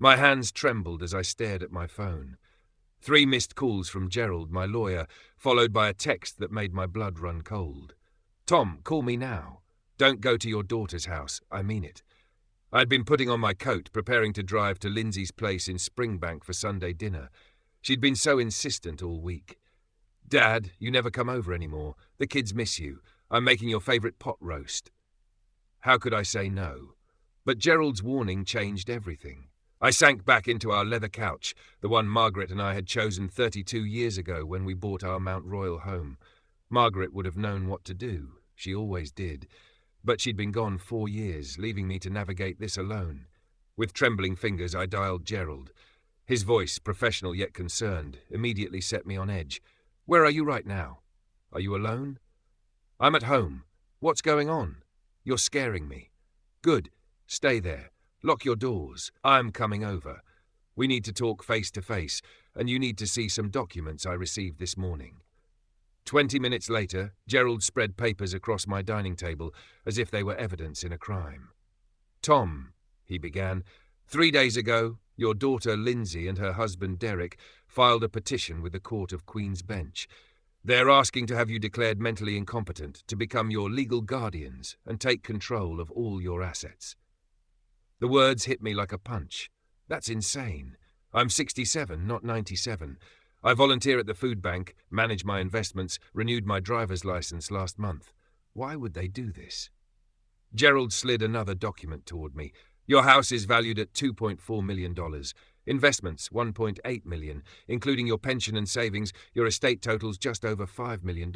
My hands trembled as I stared at my phone. 3 missed calls from Gerald, my lawyer, followed by a text that made my blood run cold. "Tom, call me now. Don't go to your daughter's house. I mean it." I'd been putting on my coat, preparing to drive to Lindsay's place in Springbank for Sunday dinner. She'd been so insistent all week. "Dad, you never come over anymore. The kids miss you. I'm making your favourite pot roast." How could I say no? But Gerald's warning changed everything. I sank back into our leather couch, the one Margaret and I had chosen 32 years ago when we bought our Mount Royal home. Margaret would have known what to do. She always did. But she'd been gone 4 years, leaving me to navigate this alone. With trembling fingers, I dialed Gerald. His voice, professional yet concerned, immediately set me on edge. "Where are you right now? Are you alone?" "I'm at home. What's going on? You're scaring me." "Good. Stay there. Lock your doors. I'm coming over. We need to talk face to face, and you need to see some documents I received this morning." 20 minutes later, Gerald spread papers across my dining table as if they were evidence in a crime. "Tom," he began, "3 days ago, your daughter Lindsay and her husband Derek filed a petition with the Court of Queen's Bench. They're asking to have you declared mentally incompetent, to become your legal guardians and take control of all your assets." The words hit me like a punch. That's insane. I'm 67, not 97. I volunteer at the food bank, manage my investments, renewed my driver's license last month. Why would they do this? Gerald slid another document toward me. "Your house is valued at $2.4 million. Investments, $1.8 million. Including your pension and savings, your estate totals just over $5 million.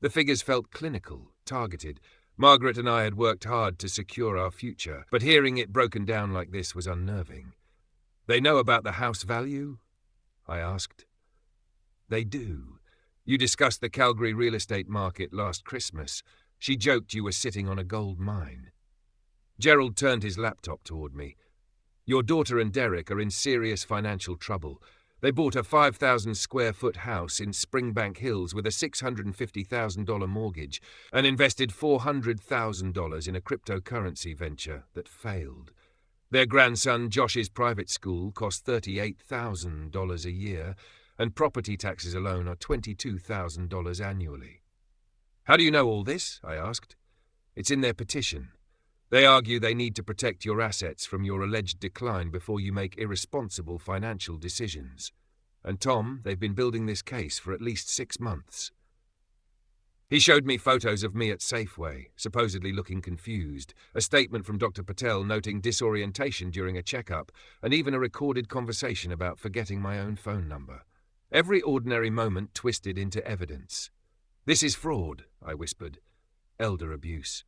The figures felt clinical, targeted. Margaret and I had worked hard to secure our future, but hearing it broken down like this was unnerving. "They know about the house value?" I asked. "They do. You discussed the Calgary real estate market last Christmas. She joked you were sitting on a gold mine." Gerald turned his laptop toward me. "Your daughter and Derek are in serious financial trouble. They bought a 5,000-square-foot house in Springbank Hills with a $650,000 mortgage and invested $400,000 in a cryptocurrency venture that failed. Their grandson Josh's private school cost $38,000 a year, and property taxes alone are $22,000 annually." "How do you know all this?" I asked. "It's in their petition. They argue they need to protect your assets from your alleged decline before you make irresponsible financial decisions. And Tom, they've been building this case for at least 6 months." He showed me photos of me at Safeway, supposedly looking confused, a statement from Dr. Patel noting disorientation during a checkup, and even a recorded conversation about forgetting my own phone number. Every ordinary moment twisted into evidence. "This is fraud," I whispered. "Elder abuse."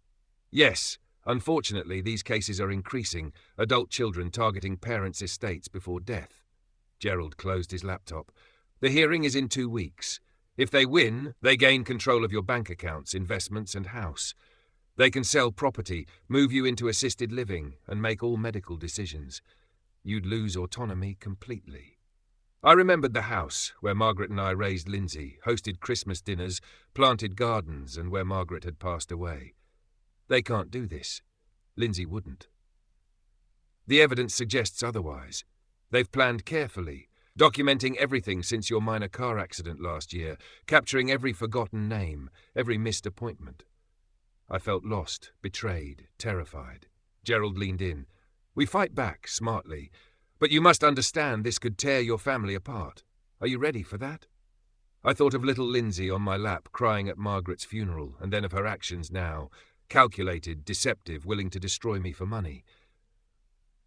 "Yes. Unfortunately, these cases are increasing, adult children targeting parents' estates before death." Gerald closed his laptop. "The hearing is in 2 weeks. If they win, they gain control of your bank accounts, investments, and house. They can sell property, move you into assisted living, and make all medical decisions. You'd lose autonomy completely." I remembered the house where Margaret and I raised Lindsay, hosted Christmas dinners, planted gardens, and where Margaret had passed away. They can't do this. Lindsay wouldn't. The evidence suggests otherwise. They've planned carefully, documenting everything since your minor car accident last year, capturing every forgotten name, every missed appointment. I felt lost, betrayed, terrified. Gerald leaned in. "We fight back, smartly. But you must understand this could tear your family apart. Are you ready for that?" I thought of little Lindsay on my lap, crying at Margaret's funeral, and then of her actions now. Calculated, deceptive, willing to destroy me for money.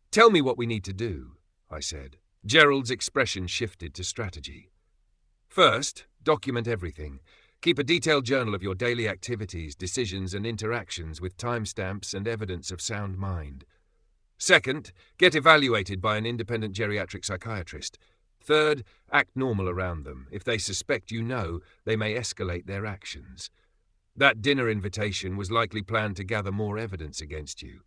"Tell me what we need to do," I said. Gerald's expression shifted to strategy. "First, document everything. Keep a detailed journal of your daily activities, decisions, and interactions with timestamps and evidence of sound mind. Second, get evaluated by an independent geriatric psychiatrist. Third, act normal around them. If they suspect you know, they may escalate their actions. That dinner invitation was likely planned to gather more evidence against you."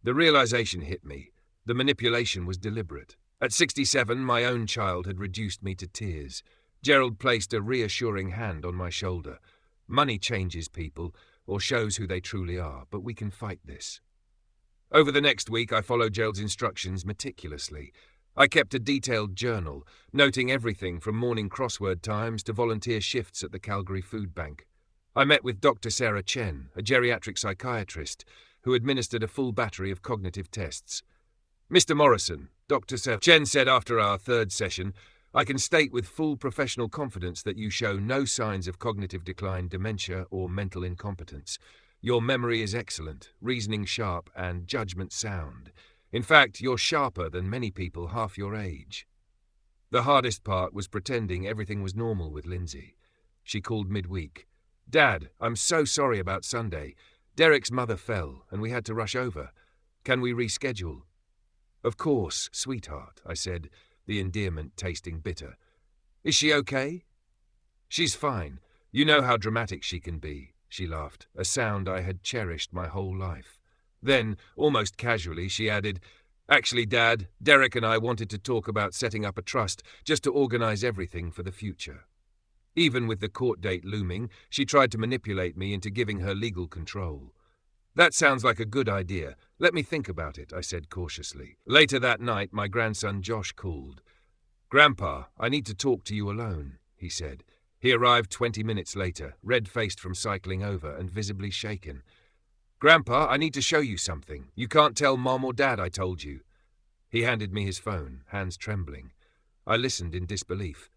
The realization hit me. The manipulation was deliberate. At 67, my own child had reduced me to tears. Gerald placed a reassuring hand on my shoulder. "Money changes people, or shows who they truly are, but we can fight this." Over the next week, I followed Gerald's instructions meticulously. I kept a detailed journal, noting everything from morning crossword times to volunteer shifts at the Calgary Food Bank. I met with Dr. Sarah Chen, a geriatric psychiatrist, who administered a full battery of cognitive tests. Mr. Morrison, Dr. Sarah Chen said after our third session, I can state with full professional confidence that you show no signs of cognitive decline, dementia, or mental incompetence. Your memory is excellent, reasoning sharp, and judgment sound. In fact, you're sharper than many people half your age. The hardest part was pretending everything was normal with Lindsay. She called midweek. Dad, I'm so sorry about Sunday. Derek's mother fell, and we had to rush over. Can we reschedule? Of course, sweetheart, I said, the endearment tasting bitter. Is she okay? She's fine. You know how dramatic she can be, she laughed, a sound I had cherished my whole life. Then, almost casually, she added, Actually, Dad, Derek and I wanted to talk about setting up a trust just to organize everything for the future. Even with the court date looming, she tried to manipulate me into giving her legal control. That sounds like a good idea. Let me think about it, I said cautiously. Later that night, my grandson Josh called. Grandpa, I need to talk to you alone, he said. He arrived 20 minutes later, red-faced from cycling over and visibly shaken. Grandpa, I need to show you something. You can't tell Mom or Dad I told you. He handed me his phone, hands trembling. I listened in disbelief.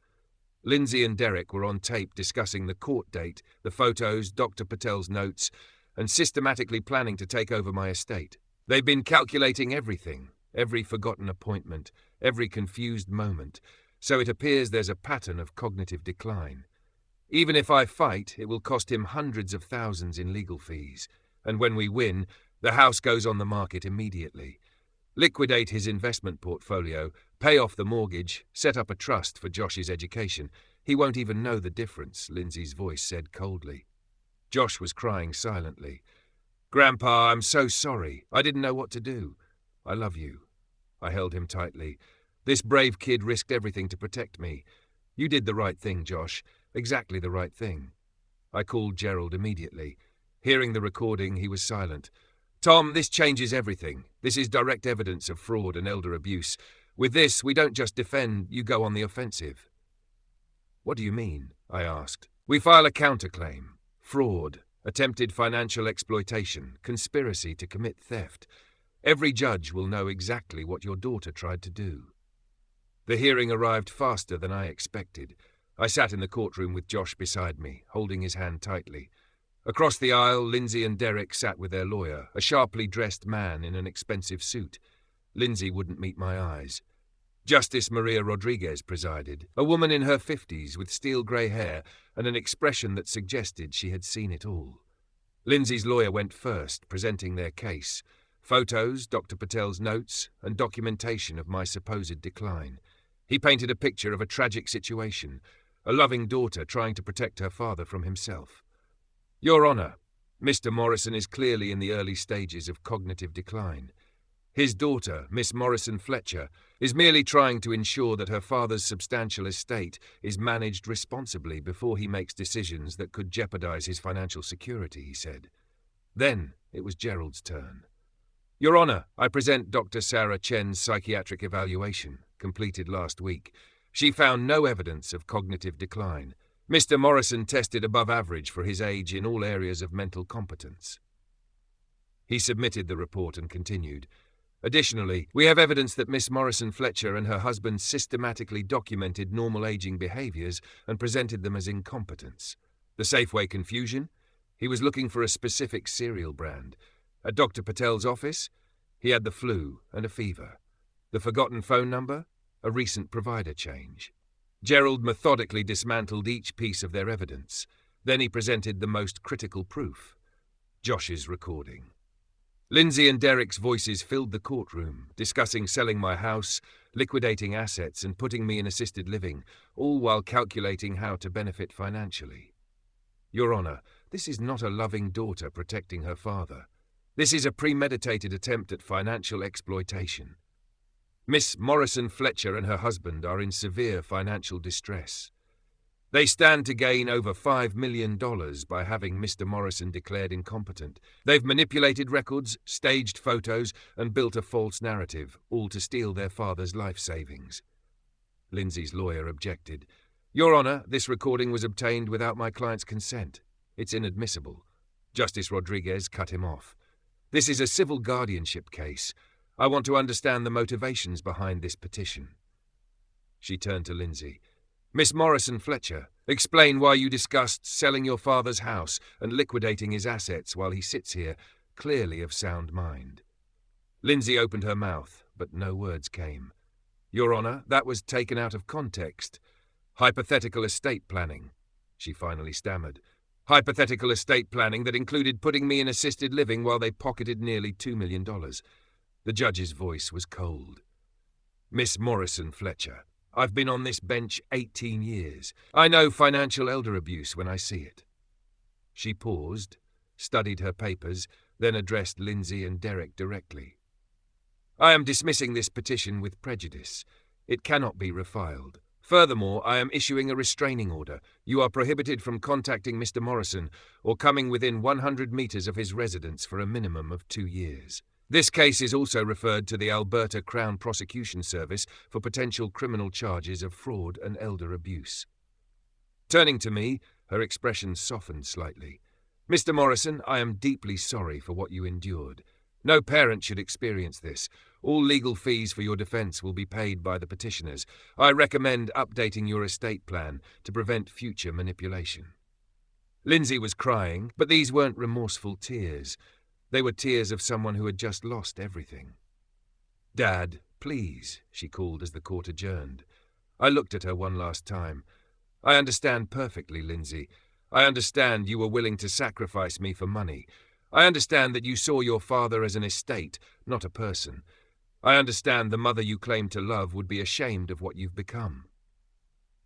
Lindsay and Derek were on tape discussing the court date, the photos, Dr. Patel's notes, and systematically planning to take over my estate. They've been calculating everything, every forgotten appointment, every confused moment, so it appears there's a pattern of cognitive decline. Even if I fight, it will cost him hundreds of thousands in legal fees, and when we win, the house goes on the market immediately. Liquidate his investment portfolio, pay off the mortgage, set up a trust for Josh's education. He won't even know the difference, Lindsay's voice said coldly. Josh was crying silently. Grandpa, I'm so sorry. I didn't know what to do. I love you. I held him tightly. This brave kid risked everything to protect me. You did the right thing, Josh. Exactly the right thing. I called Gerald immediately. Hearing the recording, he was silent. Tom, this changes everything. This is direct evidence of fraud and elder abuse. With this, we don't just defend, you go on the offensive. What do you mean? I asked. We file a counterclaim. Fraud, attempted financial exploitation, conspiracy to commit theft. Every judge will know exactly what your daughter tried to do. The hearing arrived faster than I expected. I sat in the courtroom with Josh beside me, holding his hand tightly. Across the aisle, Lindsay and Derek sat with their lawyer, a sharply dressed man in an expensive suit. Lindsay wouldn't meet my eyes. Justice Maria Rodriguez presided, a woman in her 50s with steel-grey hair and an expression that suggested she had seen it all. Lindsay's lawyer went first, presenting their case. Photos, Dr. Patel's notes, and documentation of my supposed decline. He painted a picture of a tragic situation, a loving daughter trying to protect her father from himself. Your Honour, Mr. Morrison is clearly in the early stages of cognitive decline. His daughter, Miss Morrison Fletcher, is merely trying to ensure that her father's substantial estate is managed responsibly before he makes decisions that could jeopardize his financial security, he said. Then it was Gerald's turn. Your Honour, I present Dr. Sarah Chen's psychiatric evaluation, completed last week. She found no evidence of cognitive decline. Mr. Morrison tested above average for his age in all areas of mental competence. He submitted the report and continued. Additionally, we have evidence that Miss Morrison Fletcher and her husband systematically documented normal aging behaviors and presented them as incompetence. The Safeway confusion? He was looking for a specific cereal brand. At Dr. Patel's office, he had the flu and a fever. The forgotten phone number? A recent provider change. Gerald methodically dismantled each piece of their evidence. Then he presented the most critical proof. Josh's recording. Lindsay and Derek's voices filled the courtroom, discussing selling my house, liquidating assets and putting me in assisted living, all while calculating how to benefit financially. Your Honour, this is not a loving daughter protecting her father. This is a premeditated attempt at financial exploitation. Miss Morrison Fletcher and her husband are in severe financial distress. They stand to gain over $5 million by having Mr. Morrison declared incompetent. They've manipulated records, staged photos, and built a false narrative, all to steal their father's life savings. Lindsay's lawyer objected. Your Honour, this recording was obtained without my client's consent. It's inadmissible. Justice Rodriguez cut him off. This is a civil guardianship case. I want to understand the motivations behind this petition. She turned to Lindsay. Miss Morrison Fletcher, explain why you discussed selling your father's house and liquidating his assets while he sits here, clearly of sound mind. Lindsay opened her mouth, but no words came. Your Honour, that was taken out of context. Hypothetical estate planning, she finally stammered. Hypothetical estate planning that included putting me in assisted living while they pocketed nearly $2 million. The judge's voice was cold. Miss Morrison Fletcher, I've been on this bench 18 years. I know financial elder abuse when I see it. She paused, studied her papers, then addressed Lindsay and Derek directly. I am dismissing this petition with prejudice. It cannot be refiled. Furthermore, I am issuing a restraining order. You are prohibited from contacting Mr. Morrison or coming within 100 meters of his residence for a minimum of 2 years. This case is also referred to the Alberta Crown Prosecution Service for potential criminal charges of fraud and elder abuse. Turning to me, her expression softened slightly. Mr. Morrison, I am deeply sorry for what you endured. No parent should experience this. All legal fees for your defence will be paid by the petitioners. I recommend updating your estate plan to prevent future manipulation. Lindsay was crying, but these weren't remorseful tears. They were tears of someone who had just lost everything. Dad, please, she called as the court adjourned. I looked at her one last time. I understand perfectly, Lindsay. I understand you were willing to sacrifice me for money. I understand that you saw your father as an estate, not a person. I understand the mother you claim to love would be ashamed of what you've become.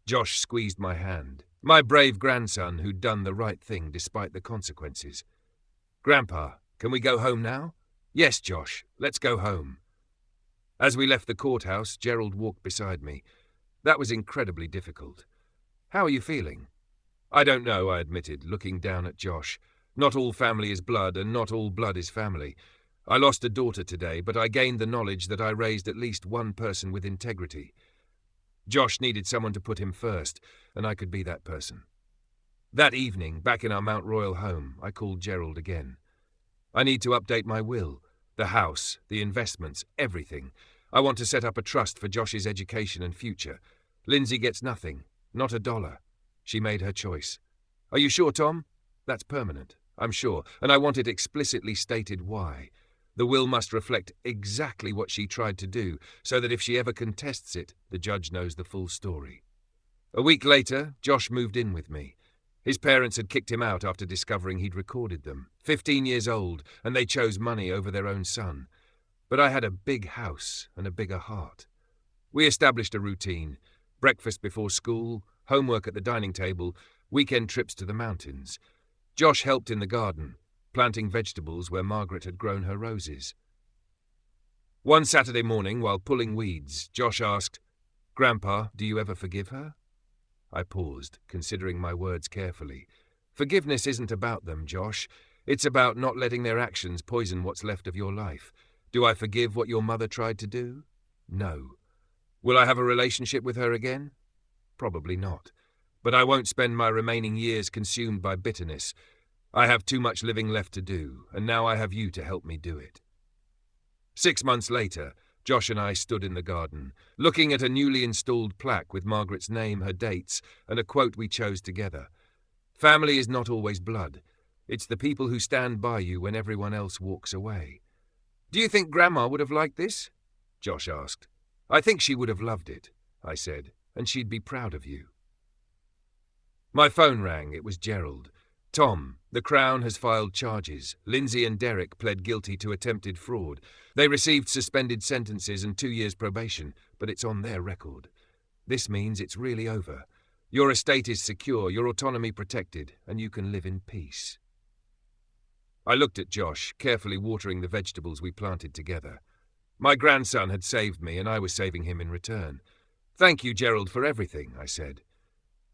Josh squeezed my hand. My brave grandson who'd done the right thing despite the consequences. Grandpa, can we go home now? Yes, Josh, let's go home. As we left the courthouse, Gerald walked beside me. That was incredibly difficult. How are you feeling? I don't know, I admitted, looking down at Josh. Not all family is blood, and not all blood is family. I lost a daughter today, but I gained the knowledge that I raised at least one person with integrity. Josh needed someone to put him first, and I could be that person. That evening, back in our Mount Royal home, I called Gerald again. I need to update my will, the house, the investments, everything. I want to set up a trust for Josh's education and future. Lindsay gets nothing, not a dollar. She made her choice. Are you sure, Tom? That's permanent, I'm sure, and I want it explicitly stated why. The will must reflect exactly what she tried to do, so that if she ever contests it, the judge knows the full story. A week later, Josh moved in with me. His parents had kicked him out after discovering he'd recorded them. 15 years old, and they chose money over their own son. But I had a big house and a bigger heart. We established a routine. Breakfast before school, homework at the dining table, weekend trips to the mountains. Josh helped in the garden, planting vegetables where Margaret had grown her roses. One Saturday morning, while pulling weeds, Josh asked, Grandpa, do you ever forgive her? I paused, considering my words carefully. Forgiveness isn't about them, Josh. It's about not letting their actions poison what's left of your life. Do I forgive what your mother tried to do? No. Will I have a relationship with her again? Probably not. But I won't spend my remaining years consumed by bitterness. I have too much living left to do, and now I have you to help me do it. 6 months later, Josh and I stood in the garden, looking at a newly installed plaque with Margaret's name, her dates, and a quote we chose together. Family is not always blood. It's the people who stand by you when everyone else walks away. Do you think Grandma would have liked this? Josh asked. I think she would have loved it, I said, and she'd be proud of you. My phone rang. It was Gerald. Tom, the Crown has filed charges. Lindsay and Derek pled guilty to attempted fraud. They received suspended sentences and 2 years probation, but it's on their record. This means it's really over. Your estate is secure, your autonomy protected, and you can live in peace. I looked at Josh, carefully watering the vegetables we planted together. My grandson had saved me, and I was saving him in return. Thank you, Gerald, for everything, I said.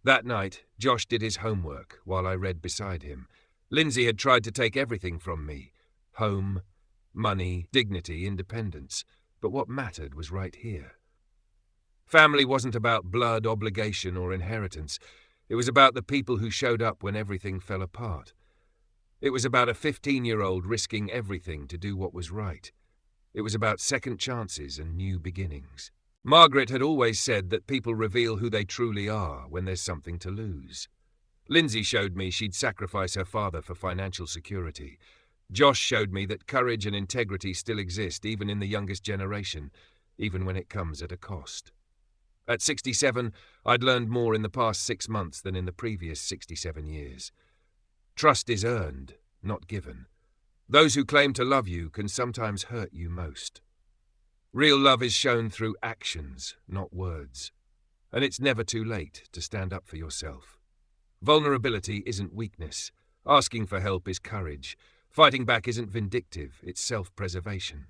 That night, Josh did his homework while I read beside him. Lindsay had tried to take everything from me: home, money, dignity, independence. But what mattered was right here. Family wasn't about blood, obligation, or inheritance. It was about the people who showed up when everything fell apart. It was about a 15-year-old risking everything to do what was right. It was about second chances and new beginnings. Margaret had always said that people reveal who they truly are when there's something to lose. Lindsay showed me she'd sacrifice her father for financial security. Josh showed me that courage and integrity still exist even in the youngest generation, even when it comes at a cost. At 67, I'd learned more in the past 6 months than in the previous 67 years. Trust is earned, not given. Those who claim to love you can sometimes hurt you most. Real love is shown through actions, not words. And it's never too late to stand up for yourself. Vulnerability isn't weakness. Asking for help is courage. Fighting back isn't vindictive, it's self-preservation.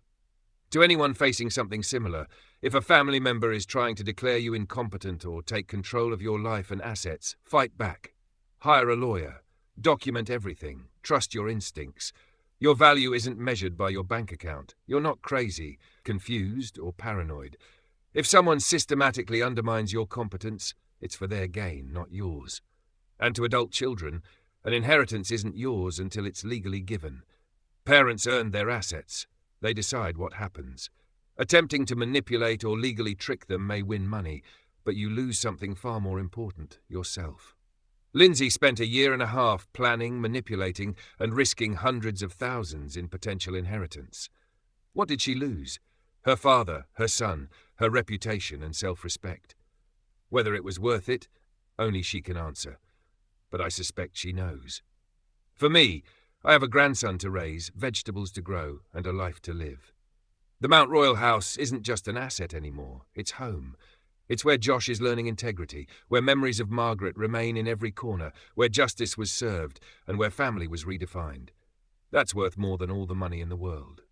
To anyone facing something similar, if a family member is trying to declare you incompetent or take control of your life and assets, fight back. Hire a lawyer. Document everything. Trust your instincts. Your value isn't measured by your bank account. You're not crazy, confused, or paranoid. If someone systematically undermines your competence, it's for their gain, not yours. And to adult children, an inheritance isn't yours until it's legally given. Parents earn their assets. They decide what happens. Attempting to manipulate or legally trick them may win money, but you lose something far more important, yourself. Lindsay spent 1.5 years planning, manipulating, and risking hundreds of thousands in potential inheritance. What did she lose? Her father, her son, her reputation and self-respect. Whether it was worth it, only she can answer. But I suspect she knows. For me, I have a grandson to raise, vegetables to grow, and a life to live. The Mount Royal house isn't just an asset anymore, it's home. It's where Josh is learning integrity, where memories of Margaret remain in every corner, where justice was served, and where family was redefined. That's worth more than all the money in the world.